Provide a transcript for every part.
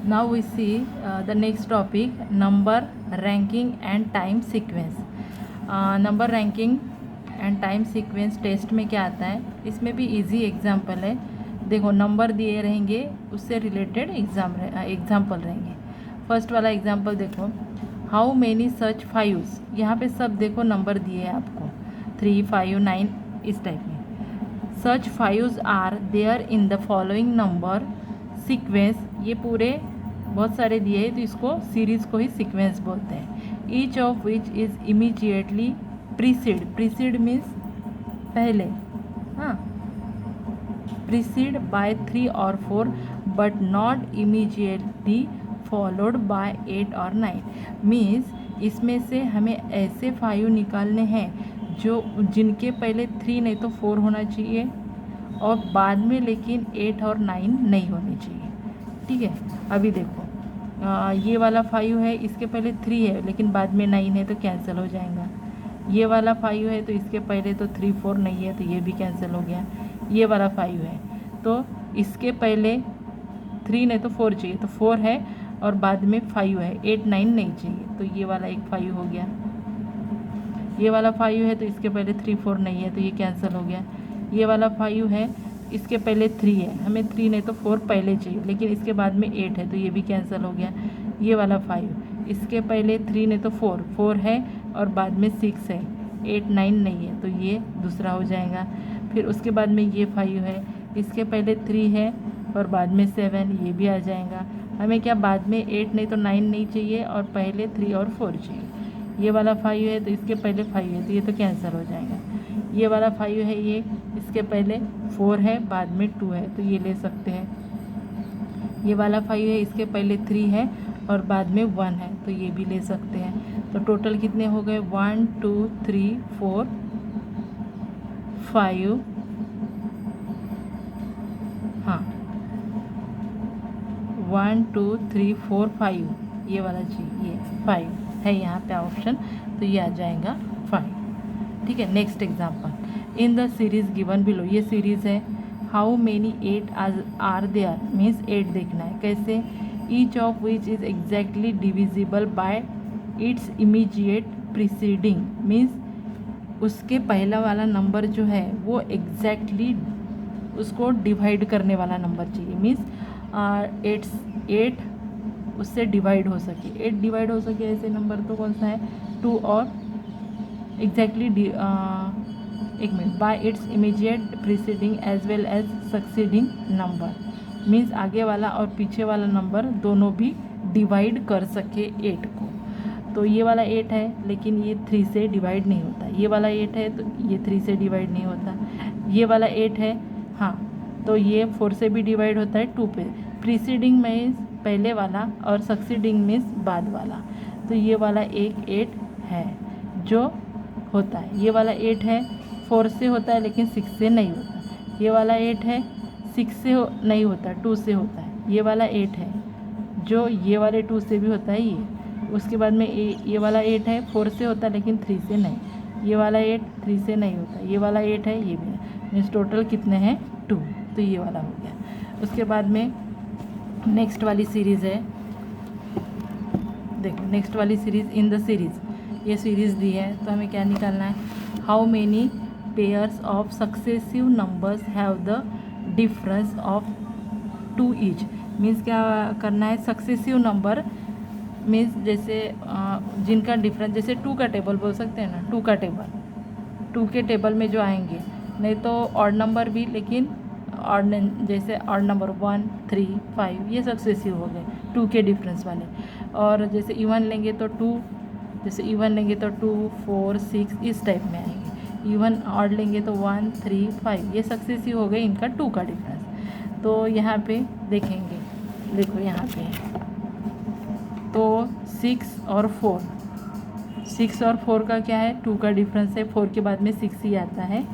Now we see the next topic, number ranking and time sequence. Number ranking and time sequence test में क्या आता है, इसमें भी इजी एग्जाम्पल है. देखो नंबर दिए रहेंगे, उससे रिलेटेड एग्जाम्पल रहेंगे. फर्स्ट वाला एग्जाम्पल देखो, हाउ मेनी सच फाइव्स. यहाँ पे सब देखो नंबर दिए हैं आपको, 3, 5, 9 इस टाइप में. Such fives are there in the following number sequence. ये पूरे बहुत सारे दिए हैं, तो इसको सीरीज़ को ही सीक्वेंस बोलते हैं. Each of which is immediately preceded means पहले, हाँ, प्रीसीड बाय 3 और 4 but not immediately followed bye 8 और 9. मीन्स इसमें से हमें ऐसे 5 निकालने हैं जो जिनके पहले 3 नहीं तो 4 होना चाहिए और बाद में लेकिन 8 और 9 नहीं होने चाहिए. ठीक है, अभी देखो ये वाला 5 है, इसके पहले 3 है लेकिन बाद में 9 है तो कैंसिल हो जाएगा. ये वाला 5 है तो इसके पहले तो 3, 4 नहीं है तो ये भी कैंसिल हो गया. ये वाला 5 है तो इसके पहले 3 नहीं तो 4 चाहिए तो 4 है और बाद में 5 है, 8, 9 नहीं चाहिए तो ये वाला एक 5 हो गया. ये वाला 5 है तो इसके पहले 3, 4 नहीं है तो ये कैंसिल हो गया. ये वाला 5 है, इसके पहले 3 है, हमें 3 नहीं तो 4 पहले चाहिए लेकिन इसके बाद में 8 है तो ये भी कैंसिल हो गया. ये वाला 5, इसके पहले 3 नहीं तो 4 है और बाद में 6 है, 8, 9 नहीं है तो ये दूसरा हो जाएगा. फिर उसके बाद में ये 5 है, इसके पहले 3 है और बाद में 7, ये भी आ जाएगा. हमें क्या बाद में 8 नहीं तो 9 नहीं चाहिए और पहले 3 और 4 चाहिए. ये वाला 5 है तो इसके पहले 5 है तो ये तो कैंसिल हो जाएगा. ये वाला 5 है, ये इसके पहले 4 है बाद में 2 है तो ये ले सकते हैं. ये वाला 5 है, इसके पहले 3 है और बाद में 1 है तो ये भी ले सकते हैं. तो टोटल कितने हो गए, 1, 2, 3, 4, 5, हाँ 1, 2, 3, 4, 5. ये वाला जी, ये 5 है यहाँ पे ऑप्शन तो ये आ जाएगा 5. ठीक है, next example, in the series given below. ये सीरीज़ है, how many 8 are there means 8 देखना है. कैसे, each of which is exactly divisible by its immediate preceding. Means उसके पहला वाला नंबर जो है वो एग्जैक्टली उसको डिवाइड करने वाला नंबर चाहिए. मीन्स 8 उससे डिवाइड हो सके, 8 डिवाइड हो सके ऐसे नंबर तो कौन सा है, 2 और एग्जैक्टली एक minute, by its immediate preceding as well as succeeding number. Means आगे वाला और पीछे वाला नंबर दोनों भी डिवाइड कर सके 8 को. तो ये वाला 8 है लेकिन ये 3 से डिवाइड नहीं होता. ये वाला 8 है तो ये 3 से डिवाइड नहीं होता. ये वाला 8 है, हाँ, तो ये 4 से भी डिवाइड होता है 2 पे. प्रीसीडिंग मीन्स पहले वाला और सक्सीडिंग मीन्स बाद वाला. तो ये वाला एक 8 है जो होता है. ये वाला 8 है, 4 से होता है लेकिन 6 से नहीं होता. ये वाला 8 है, 6 से नहीं होता, 2 से होता है. ये वाला 8 है जो ये वाले 2 से भी होता है ये. उसके बाद में ये वाला 8 है, 4 से होता है लेकिन 3 से नहीं. ये वाला 8 3 से नहीं होता. ये वाला 8 है, ये भी नहीं. मीन्स टोटल कितने हैं, 2. तो ये वाला हो गया. उसके बाद में नेक्स्ट वाली सीरीज़ है, देखो नेक्स्ट वाली सीरीज़, इन द सीरीज़. ये सीरीज़ दी है तो हमें क्या निकालना है, how many pairs of successive numbers have the difference of 2 each. Means क्या करना है, सक्सेसिव नंबर मीन्स जैसे जिनका डिफरेंस, जैसे 2 का टेबल बोल सकते हैं ना, 2 का टेबल, 2 के टेबल में जो आएंगे, नहीं तो ऑड नंबर भी, लेकिन ऑड जैसे ऑड नंबर 1, 3, 5 ये सक्सेसिव हो गए 2 के डिफरेंस वाले. और जैसे इवन लेंगे तो 2, जैसे इवन लेंगे तो 2, 4, 6 इस टाइप में आएंगे. इवन ऑड लेंगे तो 1, 3, 5 ये सक्सेसिव हो गए इनका 2 का डिफरेंस. तो यहाँ पे देखेंगे, देखो यहाँ पे तो 6 और 4, 6 और 4 का क्या है, 2 का डिफरेंस है. 4 के बाद में 6 ही आता है.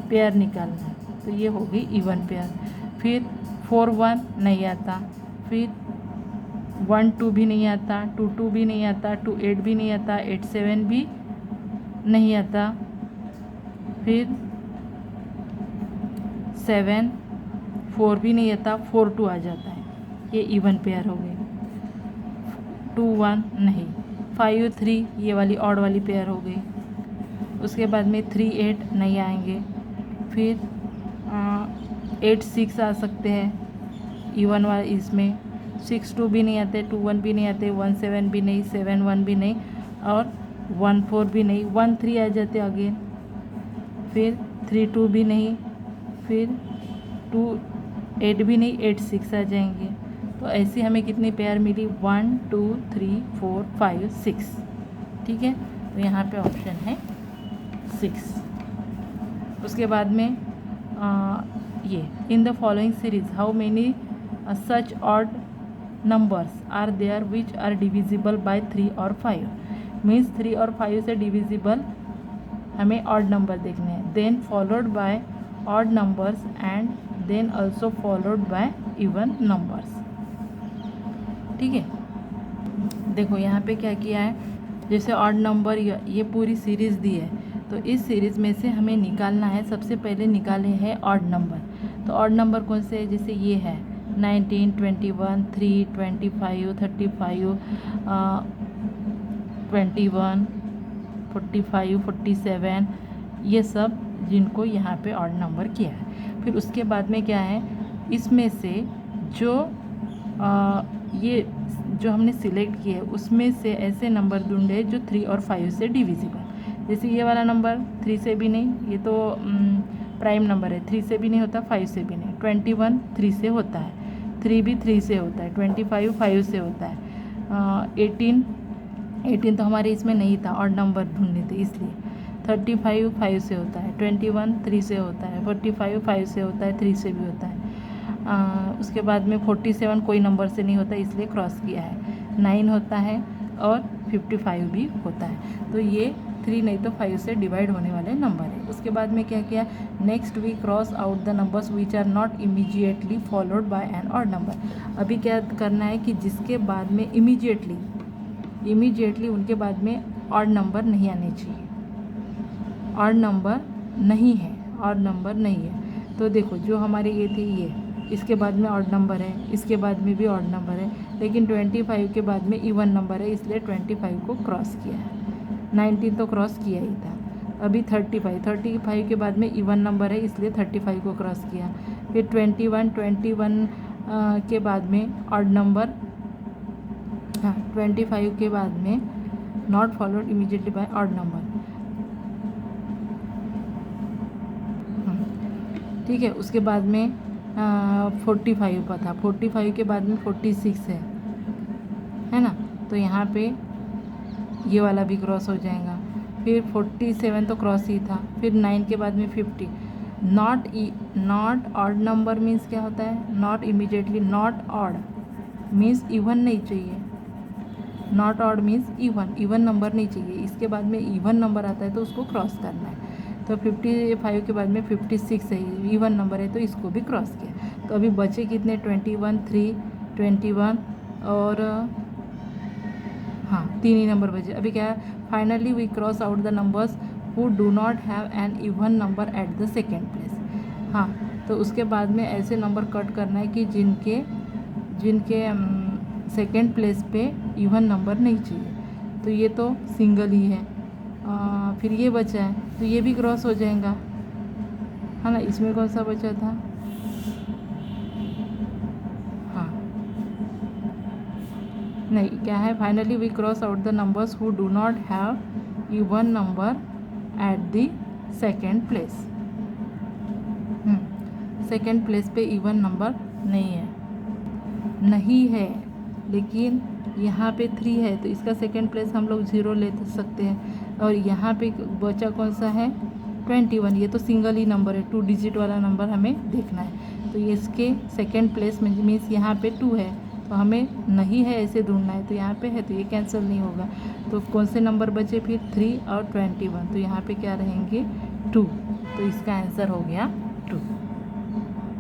पेयर निकालना है तो ये हो गई इवन पेयर. फिर 4, 1 नहीं आता, फिर 1, 2 भी नहीं आता, 2, 2 भी नहीं आता, 2, 8 भी नहीं आता, 8, 7 भी नहीं आता, फिर 7, 4 भी नहीं आता, 4, 2 आ जाता है. ये इवन पेयर हो गई. 2 1 नहीं, 5 3 ये वाली ऑड वाली पेयर हो गई। उसके बाद में 3 8 नहीं आएंगे। फिर 8 6 आ सकते हैं इवन वाले इसमें। 6 2 भी नहीं आते, 2 1 भी नहीं आते, 1 7 भी नहीं, 7 1 भी नहीं, और 1 4 भी नहीं, 1 3 आ जाते अगेन। फिर 3 2 भी नहीं, फिर 2 8 भी नहीं, 8 6 आ जाएंगे। तो ऐसी हमें कितनी पेयर मिली? 1 2 3 4 5 6। ठीक है, तो यहाँ पे ऑप्शन है 6। उसके बाद में ये in the following series how many such odd numbers are there which are divisible by 3 और 5। मीन्स 3 और 5 से डिविजिबल हमें ऑड नंबर देखने हैं। Then followed by odd numbers and then also followed by even numbers. ठीक है, देखो यहाँ पे क्या किया है, जैसे ऑड नंबर ये पूरी सीरीज़ दी है, तो इस सीरीज़ में से हमें निकालना है। सबसे पहले निकाले हैं ऑड नंबर। तो ऑड नंबर कौन से है? जैसे ये है 19 21 3 25 35 21 45 47, ये सब जिनको यहाँ पे ऑड नंबर किया है। फिर उसके बाद में क्या है, इसमें से जो ये जो हमने सिलेक्ट किया है उसमें से ऐसे नंबर ढूंढे जो 3 और 5 से डिविजिबल। जैसे ये वाला नंबर 3 से भी नहीं, ये तो प्राइम नंबर है, 3 से भी नहीं होता, 5 से भी नहीं। 21 3 से होता है, 3 भी 3 से होता है, 25 5 से होता है, 18 तो हमारे इसमें नहीं था, ऑड नंबर ढूंढने थे इसलिए। 35 5 से होता है, 21 3 से होता है, 45 5 से होता है, 3 से भी होता है। उसके बाद में 47 कोई नंबर से नहीं होता इसलिए क्रॉस किया है। 9 होता है और 55 भी होता है। तो ये 3 नहीं तो 5 से डिवाइड होने वाले नंबर है। उसके बाद में क्या किया, next we cross out the numbers which are not immediately followed by an odd number. अभी क्या करना है कि जिसके बाद में इमीजिएटली उनके बाद में ऑड नंबर नहीं आने चाहिए। ऑड नंबर नहीं है, ऑड नंबर नहीं है। तो देखो जो हमारे ये थे, ये इसके बाद में ऑड नंबर है, इसके बाद में भी ऑड नंबर है, लेकिन 25 के बाद में इवन नंबर है इसलिए 25 को क्रॉस किया है। 19 तो क्रॉस किया ही था। अभी 35 के बाद में इवन नंबर है इसलिए 35 को क्रॉस किया। फिर 21 के बाद में ऑड नंबर, हाँ 25 के बाद में not followed immediately by odd number. ठीक है, उसके बाद में 45 का था, 45 के बाद में 46 है ना, तो यहाँ पे ये वाला भी क्रॉस हो जाएगा। फिर 47 तो क्रॉस ही था। फिर 9 के बाद में 50। नॉट ऑड नंबर मीन्स क्या होता है, not immediately, not odd means even नहीं चाहिए, not odd means even number नहीं चाहिए। इसके बाद में इवन नंबर आता है तो उसको क्रॉस करना है। तो 55 के बाद में 56 है, इवन नंबर है तो इसको भी क्रॉस किया। तो अभी बचे कितने, 21 3 21 और हाँ 3 ही नंबर बचे। अभी क्या है, finally we cross out the numbers who do not have an even number at the second place. हाँ, तो उसके बाद में ऐसे नंबर कट करना है कि जिनके सेकेंड प्लेस पे इवन नंबर नहीं चाहिए। तो ये तो सिंगल ही है। फिर ये बचा है तो ये भी क्रॉस हो जाएगा, है ना। इसमें कौन सा बचा था, हाँ नहीं, क्या है, finally we cross out the numbers who do not have even number at the second place. Second place पे इवन नंबर नहीं है, लेकिन यहाँ पे 3 है तो इसका सेकेंड प्लेस हम लोग 0 ले सकते हैं। और यहाँ पे बचा कौन सा है, 21, ये तो सिंगल ही नंबर है, 2 डिजिट वाला नंबर हमें देखना है। तो ये इसके सेकेंड प्लेस में मीन्स यहाँ पे 2 है तो हमें नहीं है ऐसे ढूंढना है, तो यहाँ पे है तो ये कैंसिल नहीं होगा। तो कौन से नंबर बचे फिर, 3 और 21, तो यहाँ पे क्या रहेंगे 2। तो इसका आंसर हो गया